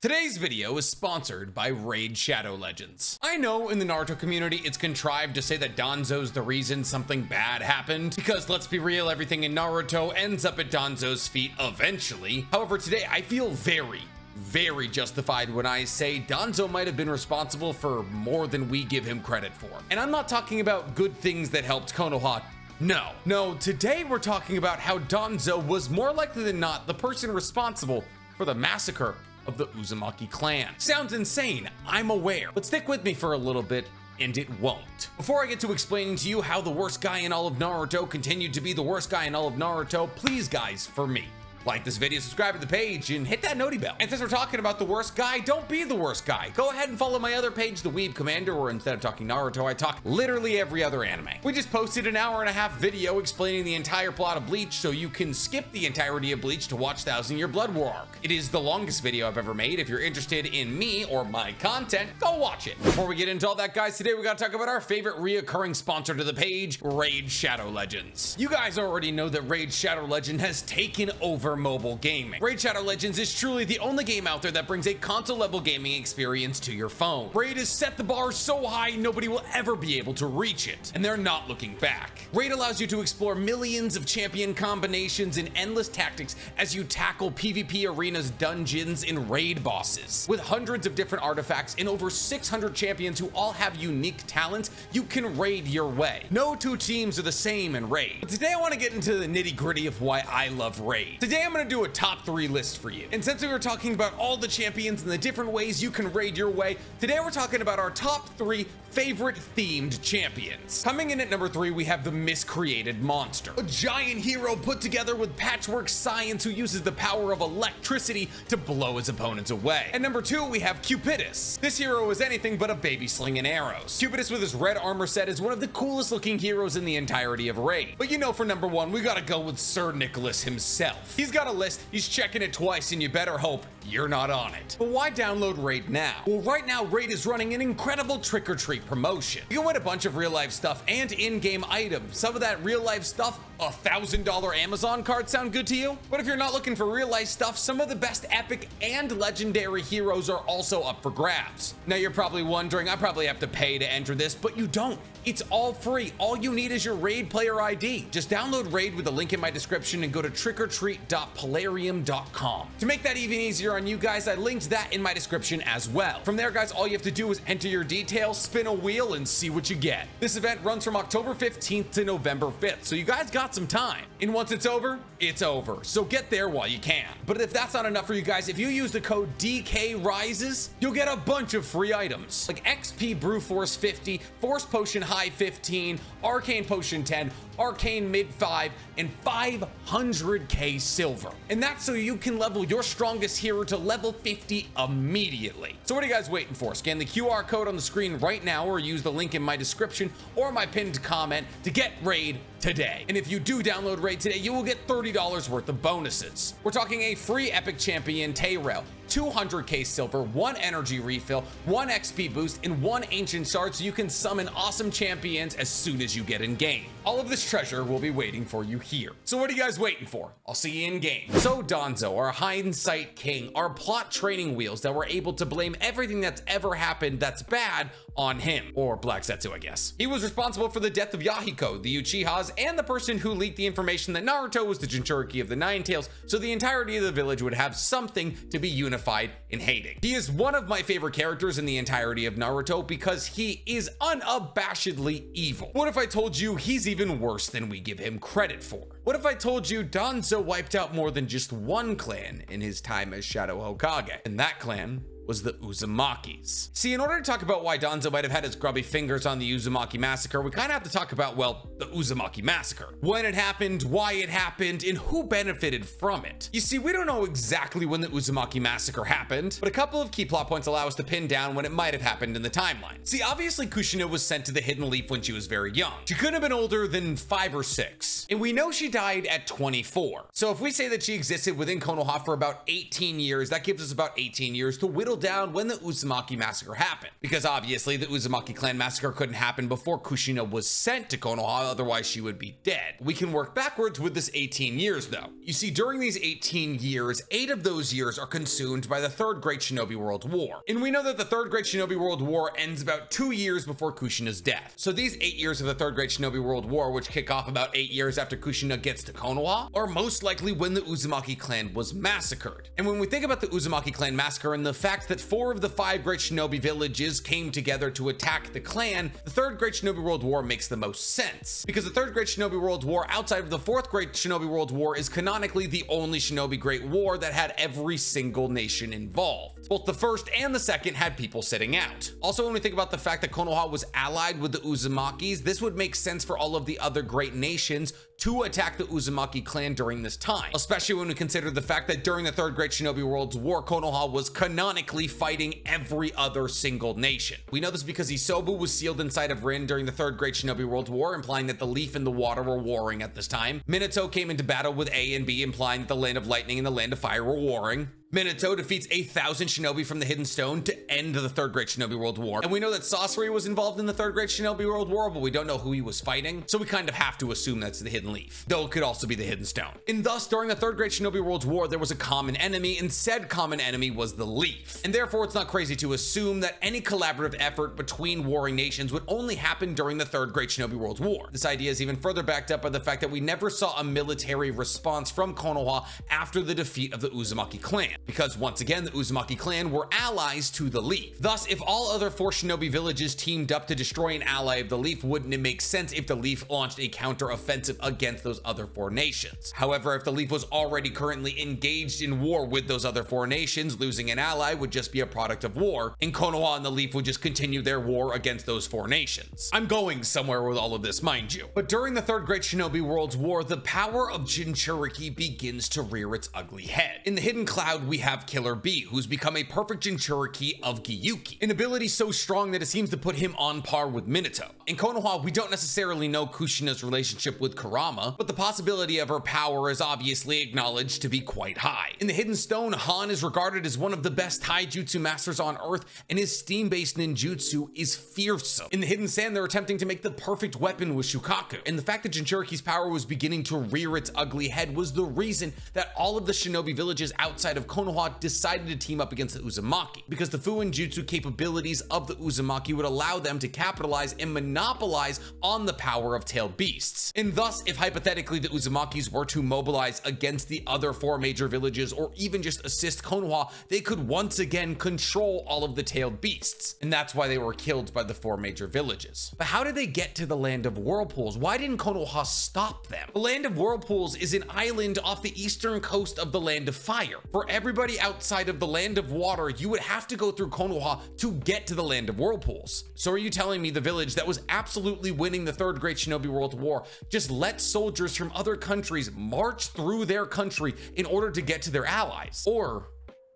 Today's video is sponsored by Raid Shadow Legends. I know in the Naruto community it's contrived to say that Danzo's the reason something bad happened, because let's be real, everything in Naruto ends up at Danzo's feet eventually. However, today I feel very justified when I say Danzo might have been responsible for more than we give him credit for. And I'm not talking about good things that helped Konoha. No, today we're talking about how Danzo was more likely than not the person responsible for the massacre of the Uzumaki clan. Sounds insane, I'm aware, but stick with me for a little bit and it won't. Before I get to explaining to you how the worst guy in all of Naruto continued to be the worst guy in all of Naruto, please guys, for me, like this video, subscribe to the page, and hit that noti bell. And since we're talking about the worst guy, don't be the worst guy. Go ahead and follow my other page, The Weeb Commander, where instead of talking Naruto, I talk literally every other anime. We just posted an hour-and-a-half video explaining the entire plot of Bleach, so you can skip the entirety of Bleach to watch Thousand Year Blood War arc. It is the longest video I've ever made. If you're interested in me or my content, go watch it. Before we get into all that, guys, today we gotta talk about our favorite reoccurring sponsor to the page, Raid Shadow Legends. You guys already know that Raid Shadow Legend has taken over mobile gaming. Raid Shadow Legends is truly the only game out there that brings a console-level gaming experience to your phone. Raid has set the bar so high nobody will ever be able to reach it, and they're not looking back. Raid allows you to explore millions of champion combinations and endless tactics as you tackle PvP arenas, dungeons, and raid bosses. With hundreds of different artifacts and over 600 champions who all have unique talents, you can raid your way. No two teams are the same in Raid. But today I want to get into the nitty-gritty of why I love Raid. Today I'm going to do a top 3 list for you. And since we were talking about all the champions and the different ways you can raid your way, today we're talking about our top 3 favorite themed champions. Coming in at number 3, we have the Miscreated Monster, a giant hero put together with patchwork science who uses the power of electricity to blow his opponents away. At number 2, we have Cupidus. This hero is anything but a baby slinging arrows. Cupidus with his red armor set is one of the coolest looking heroes in the entirety of Raid. But you know, for number 1, we gotta go with Sir Nicholas himself. He's got a list, he's checking it twice, and you better hope you're not on it. But why download Raid now? Well, right now Raid is running an incredible trick-or-treat promotion. You can win a bunch of real-life stuff and in-game items. Some of that real-life stuff, a $1,000 Amazon card, sound good to you? But if you're not looking for real-life stuff, some of the best epic and legendary heroes are also up for grabs. Now you're probably wondering, I probably have to pay to enter this, but you don't. It's all free. All you need is your Raid player ID. Just download Raid with the link in my description and go to trickortreat.polarium.com. To make that even easier on you guys, I linked that in my description as well. From there, guys, all you have to do is enter your details, spin a wheel, and see what you get. This event runs from October 15th to November 5th, so you guys got some time. And once it's over, it's over. So get there while you can. But if that's not enough for you guys, if you use the code DKRISES, you'll get a bunch of free items like XP Brew Force 50, Force Potion High 15, Arcane Potion 10, Arcane Mid 5, and 500k silver. And that's so you can level your strongest hero to level 50 immediately. So what are you guys waiting for? Scan the QR code on the screen right now or use the link in my description or my pinned comment to get Raid today. And if you do download Raid today, you will get $30 worth of bonuses. We're talking a free epic champion Tayrell, 200k silver, 1 energy refill, 1 XP boost, and 1 ancient shard so you can summon awesome champions as soon as you get in game. All of this treasure will be waiting for you here. So what are you guys waiting for? I'll see you in game. So Danzo, our hindsight king, our plot training wheels that were able to blame everything that's ever happened that's bad on him, or Black Zetsu, I guess. He was responsible for the death of Yahiko, the Uchihas, and the person who leaked the information that Naruto was the Jinchuriki of the Nine Tails, so the entirety of the village would have something to be unified in hating. He is one of my favorite characters in the entirety of Naruto because he is unabashedly evil. What if I told you he's even worse than we give him credit for? What if I told you Danzo wiped out more than just one clan in his time as Shadow Hokage, and that clan was the Uzumakis. See, in order to talk about why Danzo might have had his grubby fingers on the Uzumaki Massacre, we kind of have to talk about, well, the Uzumaki Massacre. When it happened, why it happened, and who benefited from it. You see, we don't know exactly when the Uzumaki Massacre happened, but a couple of key plot points allow us to pin down when it might have happened in the timeline. See, obviously Kushina was sent to the Hidden Leaf when she was very young. She couldn't have been older than 5 or 6. And we know she died at 24. So if we say that she existed within Konoha for about 18 years, that gives us about 18 years to whittle down when the Uzumaki Massacre happened. Because obviously the Uzumaki clan massacre couldn't happen before Kushina was sent to Konoha, otherwise she would be dead. We can work backwards with this 18 years though. You see, during these 18 years, 8 of those years are consumed by the Third Great Shinobi World War. And we know that the Third Great Shinobi World War ends about 2 years before Kushina's death. So these 8 years of the Third Great Shinobi World War, which kick off about 8 years after Kushina gets to Konoha, are most likely when the Uzumaki clan was massacred. And when we think about the Uzumaki clan massacre and the fact that 4 of the 5 Great Shinobi villages came together to attack the clan, the Third Great Shinobi World War makes the most sense. Because the Third Great Shinobi World War, outside of the Fourth Great Shinobi World War, is canonically the only Shinobi Great War that had every single nation involved. Both the first and the second had people sitting out. Also, when we think about the fact that Konoha was allied with the Uzumakis, this would make sense for all of the other great nations to attack the Uzumaki clan during this time, especially when we consider the fact that during the Third Great Shinobi World War, Konoha was canonically fighting every other single nation. We know this because Isobu was sealed inside of Rin during the Third Great Shinobi World War, implying that the leaf and the water were warring at this time. Minato came into battle with A and B, implying that the land of lightning and the land of fire were warring. Minato defeats 1,000 shinobi from the Hidden Stone to end the Third Great Shinobi World War. And we know that Sasori was involved in the Third Great Shinobi World War, but we don't know who he was fighting, so we kind of have to assume that's the Hidden Leaf, though it could also be the Hidden Stone. And thus, during the Third Great Shinobi World War, there was a common enemy, and said common enemy was the Leaf. And therefore, it's not crazy to assume that any collaborative effort between warring nations would only happen during the Third Great Shinobi World War. This idea is even further backed up by the fact that we never saw a military response from Konoha after the defeat of the Uzumaki clan, because once again, the Uzumaki clan were allies to the Leaf. Thus, if all other 4 shinobi villages teamed up to destroy an ally of the Leaf, wouldn't it make sense if the Leaf launched a counter-offensive against those other 4 nations? However, if the Leaf was already currently engaged in war with those other 4 nations, losing an ally would just be a product of war, and Konoha and the Leaf would just continue their war against those 4 nations. I'm going somewhere with all of this, mind you. But during the Third Great Shinobi World War, the power of Jinchuriki begins to rear its ugly head. In the Hidden Cloud, we have Killer B, who's become a perfect Jinchuriki of Gyuki, an ability so strong that it seems to put him on par with Minato. In Konoha, we don't necessarily know Kushina's relationship with Kurama, but the possibility of her power is obviously acknowledged to be quite high. In the Hidden Stone, Han is regarded as one of the best taijutsu masters on Earth, and his steam-based ninjutsu is fearsome. In the Hidden Sand, they're attempting to make the perfect weapon with Shukaku, and the fact that Jinchuriki's power was beginning to rear its ugly head was the reason that all of the shinobi villages outside of Konoha decided to team up against the Uzumaki, because the Fuin Jutsu capabilities of the Uzumaki would allow them to capitalize and monopolize on the power of tailed beasts. And thus, if hypothetically the Uzumakis were to mobilize against the other 4 major villages, or even just assist Konoha, they could once again control all of the tailed beasts. And that's why they were killed by the 4 major villages. But how did they get to the Land of Whirlpools? Why didn't Konoha stop them? The Land of Whirlpools is an island off the eastern coast of the Land of Fire. For everybody outside of the Land of Water, you would have to go through Konoha to get to the Land of Whirlpools. So are you telling me the village that was absolutely winning the Third Great Shinobi World War just let soldiers from other countries march through their country in order to get to their allies? Or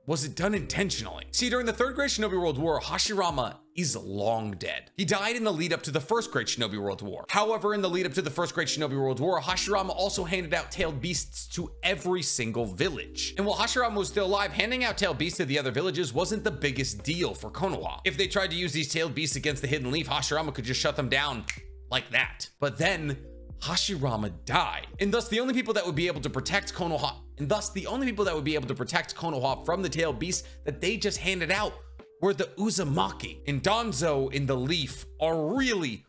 was it done intentionally? See, during the Third Great Shinobi World War, Hashirama is long dead. He died in the lead up to the First Great Shinobi World War. However, in the lead up to the First Great Shinobi World War, Hashirama also handed out tailed beasts to every single village. And while Hashirama was still alive, handing out tailed beasts to the other villages wasn't the biggest deal for Konoha. If they tried to use these tailed beasts against the Hidden Leaf, Hashirama could just shut them down like that. But then Hashirama died, and thus the only people that would be able to protect Konoha from the tailed beasts that they just handed out were the Uzumaki. And Danzo in the Leaf are really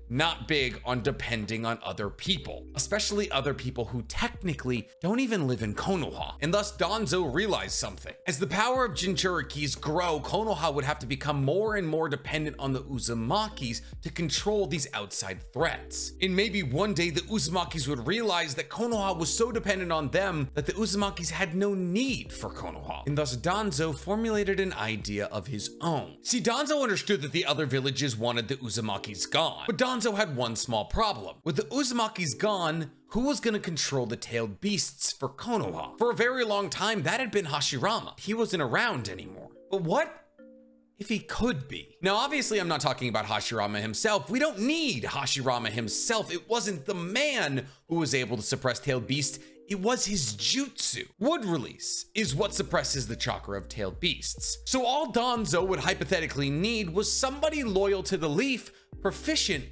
not big on depending on other people, especially other people who technically don't even live in Konoha. And thus Danzo realized something. As the power of Jinchurikis grow, Konoha would have to become more and more dependent on the Uzumakis to control these outside threats. And maybe one day the Uzumakis would realize that Konoha was so dependent on them that the Uzumakis had no need for Konoha. And thus Danzo formulated an idea of his own. See, Danzo understood that the other villages wanted the Uzumakis gone, but Danzo had one small problem. With the Uzumakis gone, who was going to control the tailed beasts for Konoha? For a very long time, that had been Hashirama. He wasn't around anymore. But what if he could be. Now, obviously, I'm not talking about Hashirama himself. We don't need Hashirama himself. It wasn't the man who was able to suppress tailed beasts. It was his jutsu. Wood release is what suppresses the chakra of tailed beasts. So all Danzo would hypothetically need was somebody loyal to the leaf, proficient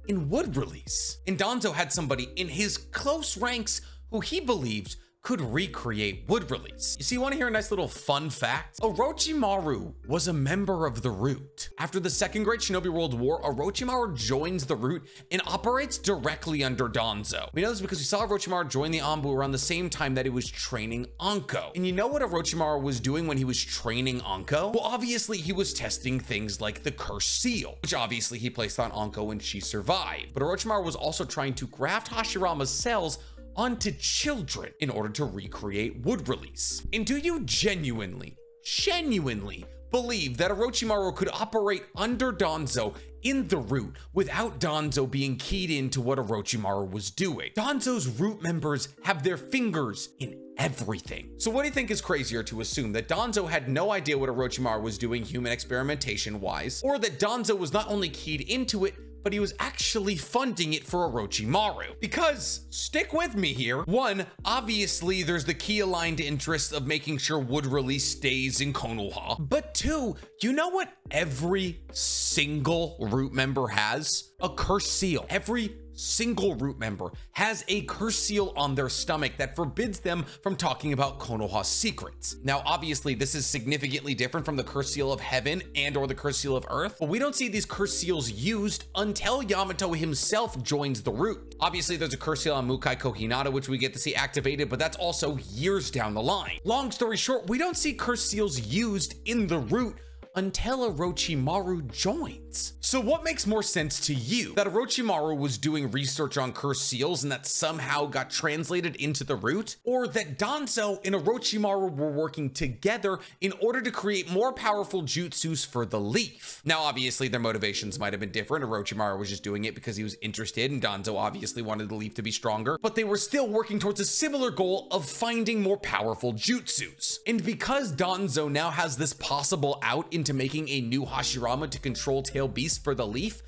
in wood release. And Danzo had somebody in his close ranks who he believed could recreate wood release. You see, you want to hear a nice little fun fact? Orochimaru was a member of the Root. After the Second Great Shinobi World War, Orochimaru joins the Root and operates directly under Danzo. We know this because we saw Orochimaru join the Anbu around the same time that he was training Anko. And you know what Orochimaru was doing when he was training Anko? Well, obviously he was testing things like the Cursed Seal, which obviously he placed on Anko and she survived. But Orochimaru was also trying to graft Hashirama's cells onto children in order to recreate wood release. And do you genuinely believe that Orochimaru could operate under Danzo in the Root without Danzo being keyed into what Orochimaru was doing? Danzo's Root members have their fingers in everything. So what do you think is crazier, to assume that Danzo had no idea what Orochimaru was doing human experimentation wise, or that Danzo was not only keyed into it, but he was actually funding it for Orochimaru? Because, stick with me here, one, obviously there's the key aligned interest of making sure wood release stays in Konoha, but two, you know what every single Root member has? A Cursed Seal. Every single Root member has a Cursed Seal on their stomach that forbids them from talking about Konoha's secrets. Now, obviously, this is significantly different from the Cursed Seal of Heaven and or the Cursed Seal of Earth, but we don't see these Cursed Seals used until Yamato himself joins the Root. Obviously, there's a Cursed Seal on Mukai Kohinata, which we get to see activated, but that's also years down the line. Long story short, we don't see Cursed Seals used in the Root until Orochimaru joins. So what makes more sense to you? That Orochimaru was doing research on Cursed Seals and that somehow got translated into the Root? Or that Danzo and Orochimaru were working together in order to create more powerful jutsus for the leaf? Now, obviously, their motivations might have been different. Orochimaru was just doing it because he was interested, and Danzo obviously wanted the leaf to be stronger, but they were still working towards a similar goal of finding more powerful jutsus. And because Danzo now has this possible out into making a new Hashirama to control tailed beasts for the leaf,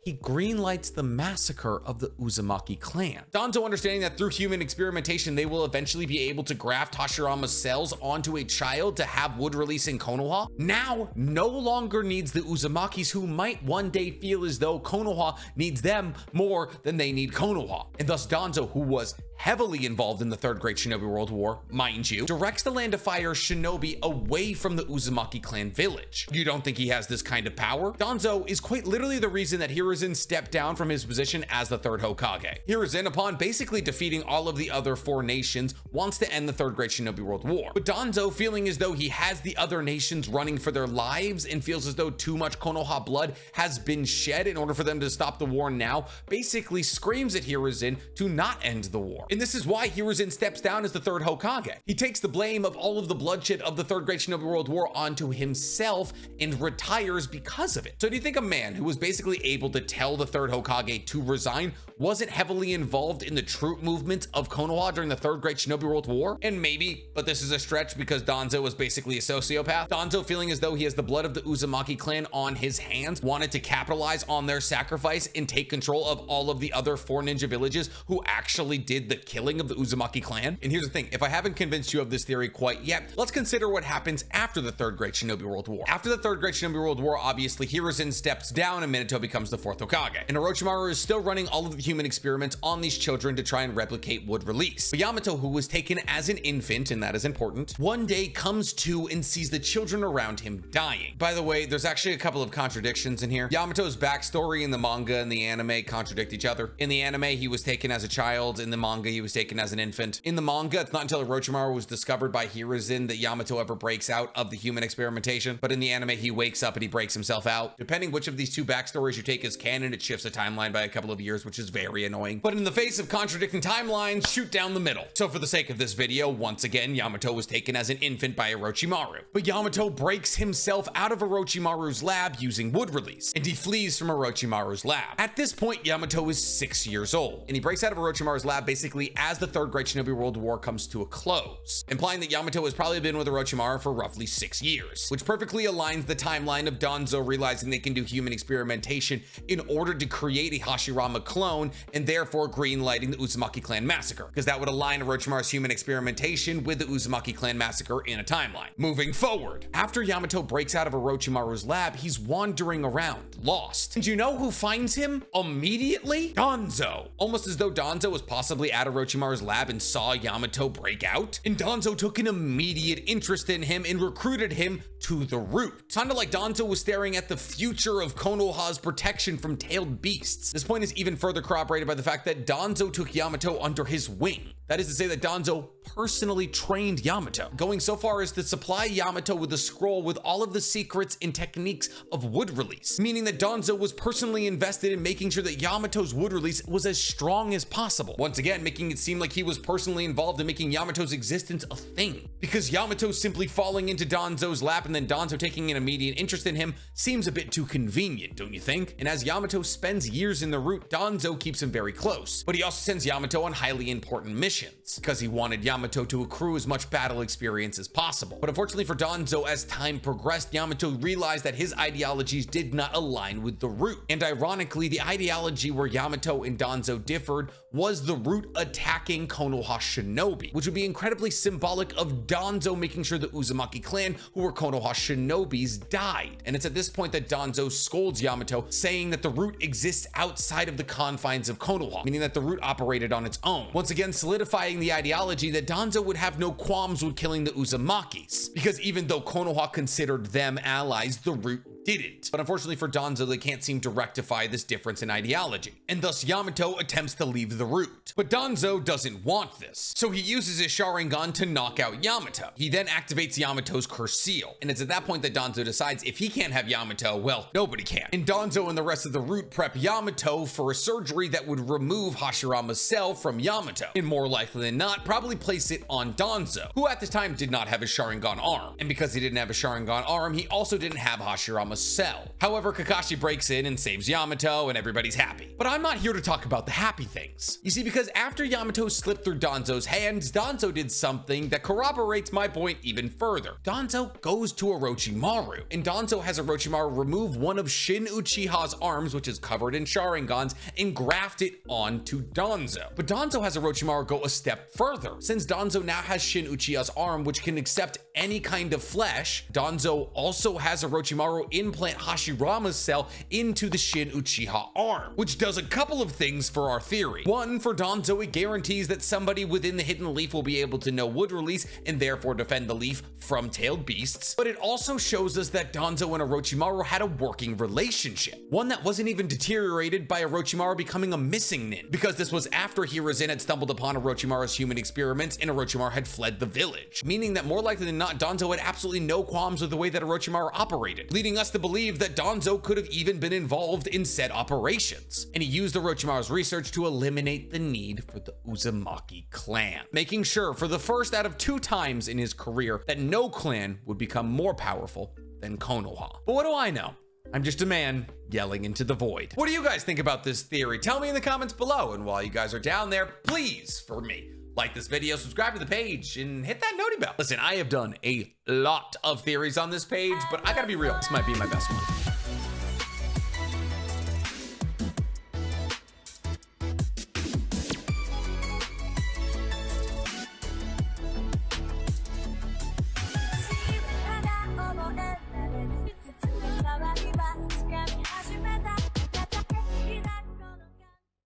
he greenlights the massacre of the Uzumaki clan. Danzo, understanding that through human experimentation, they will eventually be able to graft Hashirama's cells onto a child to have wood release in Konoha, now no longer needs the Uzumakis, who might one day feel as though Konoha needs them more than they need Konoha. And thus Danzo, who was heavily involved in the Third Great Shinobi World War, mind you, directs the Land of Fire Shinobi away from the Uzumaki clan village. You don't think he has this kind of power? Danzo is quite literally the reason that Hiruzen stepped down from his position as the third Hokage. Hiruzen, upon basically defeating all of the other four nations, wants to end the Third Great Shinobi World War. But Danzo, feeling as though he has the other nations running for their lives and feels as though too much Konoha blood has been shed in order for them to stop the war now, basically screams at Hiruzen to not end the war. And this is why Hiruzen steps down as the third Hokage. He takes the blame of all of the bloodshed of the Third Great Shinobi World War onto himself and retires because of it. So do you think a man who was basically able to tell the third Hokage to resign wasn't heavily involved in the troop movement of Konoha during the Third Great Shinobi World War? And maybe, but this is a stretch because Danzo was basically a sociopath, Danzo, feeling as though he has the blood of the Uzumaki clan on his hands, wanted to capitalize on their sacrifice and take control of all of the other four ninja villages who actually did the killing of the Uzumaki clan. And here's the thing, if I haven't convinced you of this theory quite yet, let's consider what happens after the Third Great Shinobi World War. After the Third Great Shinobi World War, obviously Hiruzen steps down and Minato becomes the fourth Hokage. And Orochimaru is still running all of the human experiments on these children to try and replicate wood release. But Yamato, who was taken as an infant, and that is important, one day comes to and sees the children around him dying. By the way, there's actually a couple of contradictions in here. Yamato's backstory in the manga and the anime contradict each other. In the anime, he was taken as a child. In the manga, he was taken as an infant. In the manga, it's not until Orochimaru was discovered by Hiruzen that Yamato ever breaks out of the human experimentation. But in the anime, he wakes up and he breaks himself out. Depending which of these two backstories you take as canon, it shifts the timeline by a couple of years, which is very annoying. But in the face of contradicting timelines, shoot down the middle. So for the sake of this video, once again, Yamato was taken as an infant by Orochimaru. But Yamato breaks himself out of Orochimaru's lab using wood release, and he flees from Orochimaru's lab. At this point, Yamato is 6 years old, and he breaks out of Orochimaru's lab basically as the Third Great Shinobi World War comes to a close, implying that Yamato has probably been with Orochimaru for roughly 6 years, which perfectly aligns the timeline of Danzo realizing they can do human experimentation in order to create a Hashirama clone, and therefore greenlighting the Uzumaki clan massacre, because that would align Orochimaru's human experimentation with the Uzumaki clan massacre in a timeline. Moving forward, after Yamato breaks out of Orochimaru's lab, he's wandering around, lost. And you know who finds him immediately? Danzo. Almost as though Danzo was possibly at Orochimaru's lab and saw Yamato break out, and Danzo took an immediate interest in him and recruited him to the root. Kinda like Danzo was staring at the future of Konoha's protection from tailed beasts. This point is even further corroborated by the fact that Danzo took Yamato under his wing. That is to say that Danzo personally trained Yamato, going so far as to supply Yamato with a scroll with all of the secrets and techniques of wood release, meaning that Danzo was personally invested in making sure that Yamato's wood release was as strong as possible. Once again, making it seem like he was personally involved in making Yamato's existence a thing. Because Yamato simply falling into Danzo's lap and then Danzo taking an immediate interest in him seems a bit too convenient, don't you think? And as Yamato spends years in the root, Danzo keeps him very close, but he also sends Yamato on highly important missions, because he wanted Yamato to accrue as much battle experience as possible. But unfortunately for Danzo, as time progressed, Yamato realized that his ideologies did not align with the root. And ironically, the ideology where Yamato and Danzo differed was the root attacking Konoha Shinobi, which would be incredibly symbolic of Danzo making sure the Uzumaki clan, who were Konoha Shinobis, died. And it's at this point that Danzo scolds Yamato, saying that the root exists outside of the confines of Konoha, meaning that the root operated on its own, once again solidifying the ideology that Danzo would have no qualms with killing the Uzumakis, because even though Konoha considered them allies, the root didn't. But unfortunately for Danzo, they can't seem to rectify this difference in ideology, and thus Yamato attempts to leave the root. But Danzo doesn't want this, so he uses his Sharingan to knock out Yamato. He then activates Yamato's curse seal, and it's at that point that Danzo decides if he can't have Yamato, well, nobody can. And Danzo and the rest of the root prep Yamato for a surgery that would remove Hashirama's cell from Yamato, and more likely than not, probably place it on Danzo, who at this time did not have a Sharingan arm. And because he didn't have a Sharingan arm, he also didn't have Hashirama's cell. However, Kakashi breaks in and saves Yamato, and everybody's happy. But I'm not here to talk about the happy things. You see, because after Yamato slipped through Danzo's hands, Danzo did something that corroborates my point even further. Danzo goes to Orochimaru, and Danzo has Orochimaru remove one of Shin Uchiha's arms, which is covered in Sharingans, and graft it onto Danzo. But Danzo has Orochimaru go a step further. Since Danzo now has Shin Uchiha's arm, which can accept any kind of flesh, Danzo also has Orochimaru implant Hashirama's cell into the Shin Uchiha arm, which does a couple of things for our theory. One, for Danzo, it guarantees that somebody within the hidden leaf will be able to know wood release and therefore defend the leaf from tailed beasts. But it also shows us that Danzo and Orochimaru had a working relationship, one that wasn't even deteriorated by Orochimaru becoming a missing nin, because this was after Hiruzen had stumbled upon Orochimaru's human experiments and Orochimaru had fled the village, meaning that more likely than not, Danzo had absolutely no qualms with the way that Orochimaru operated, leading us to believe that Danzo could have even been involved in said operations. And he used Orochimaru's research to eliminate the need for the Uzumaki clan, making sure for the first out of 2 times in his career that no clan would become more powerful than Konoha. But what do I know? I'm just a man yelling into the void. What do you guys think about this theory? Tell me in the comments below. And while you guys are down there, please, for me, like this video, subscribe to the page, and hit that noti bell. Listen, I have done a lot of theories on this page, but I gotta be real, this might be my best one.